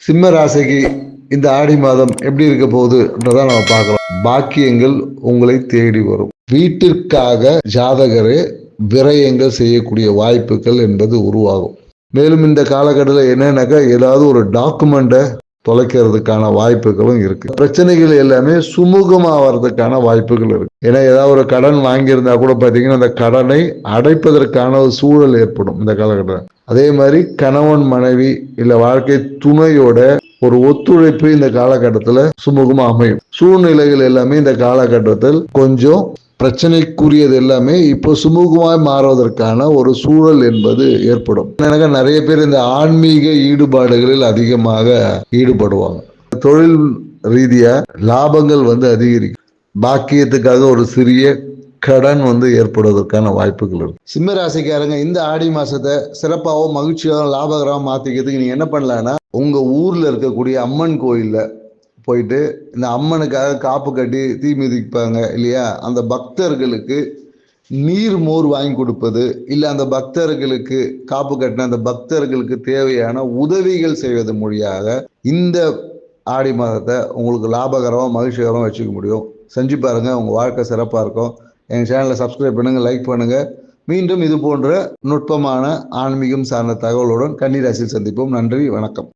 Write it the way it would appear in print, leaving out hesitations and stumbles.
சிம்ம ராசிக்கு இந்த ஆடி மாதம் எப்படி இருக்க போகுதுன்றதான் நம்ம பார்க்கலாம். பாக்கியங்கள் உங்களை தேடி வரும். வீட்டிற்காக ஜாதகரே விரயங்கள் செய்யக்கூடிய வாய்ப்புகள் என்பது உருவாகும். மேலும் இந்த காலகட்டத்தில் என்னன்னாக்கா ஏதாவது ஒரு டாக்குமெண்ட்டை தொலைக்கிறதுக்கான வாய்ப்புகளும் இருக்கு. பிரச்சனைகள் எல்லாமே சுமூகமாவதுக்கான வாய்ப்புகள் இருக்கு. ஏன்னா ஏதாவது ஒரு கடன் வாங்கியிருந்தா கூட பார்த்தீங்கன்னா அந்த கடனை அடைப்பதற்கான ஒரு சூழல் ஏற்படும் இந்த காலகட்டத்தில். அதே மாதிரி கணவன் மனைவி இல்ல வாழ்க்கை துணையோட ஒரு ஒத்துழைப்பு இந்த காலகட்டத்தில் சுமூகமா அமையும். சூழ்நிலைகள் எல்லாமே இந்த காலகட்டத்தில் கொஞ்சம் பிரச்சனைக்குரியது எல்லாமே இப்போ சுமூகமாய் மாறுவதற்கான ஒரு சூழல் என்பது ஏற்படும். எனக்கு நிறைய பேர் இந்த ஆன்மீக ஈடுபாடுகளில் அதிகமாக ஈடுபடுவாங்க. தொழில் ரீதியா லாபங்கள் அதிகரிக்கும். பாக்கியத்துக்காக ஒரு சிறிய கடன் ஏற்படுவதற்கான வாய்ப்புகள் இருக்கு. சிம்ம ராசிக்காரங்க இந்த ஆடி மாசத்தை சிறப்பாகவும் மகிழ்ச்சியாகவும் லாபகரமாக மாத்திக்கிறதுக்கு நீங்க என்ன பண்ணலாம்னா, உங்க ஊர்ல இருக்கக்கூடிய அம்மன் கோயில்ல போயிட்டு இந்த அம்மனுக்காக காப்பு கட்டி தீ மிதிப்பாங்க இல்லையா, அந்த பக்தர்களுக்கு நீர் மோர் வாங்கி கொடுப்பது, இல்லை அந்த பக்தர்களுக்கு காப்பு கட்டின அந்த பக்தர்களுக்கு தேவையான உதவிகள் செய்வது மொழியாக இந்த ஆடி மாதத்தை உங்களுக்கு லாபகரமாக மகிழ்ச்சிகரமாக வச்சுக்க முடியும். செஞ்சு பாருங்க, உங்க வாழ்க்கை சிறப்பாக இருக்கும். எங்கள் சேனலை சப்ஸ்கிரைப் பண்ணுங்க, லைக் பண்ணுங்க. மீண்டும் இது போன்ற நுட்பமான ஆன்மீகம் சார்ந்த தகவலுடன் கன்னி ராசியில் சந்திப்போம். நன்றி, வணக்கம்.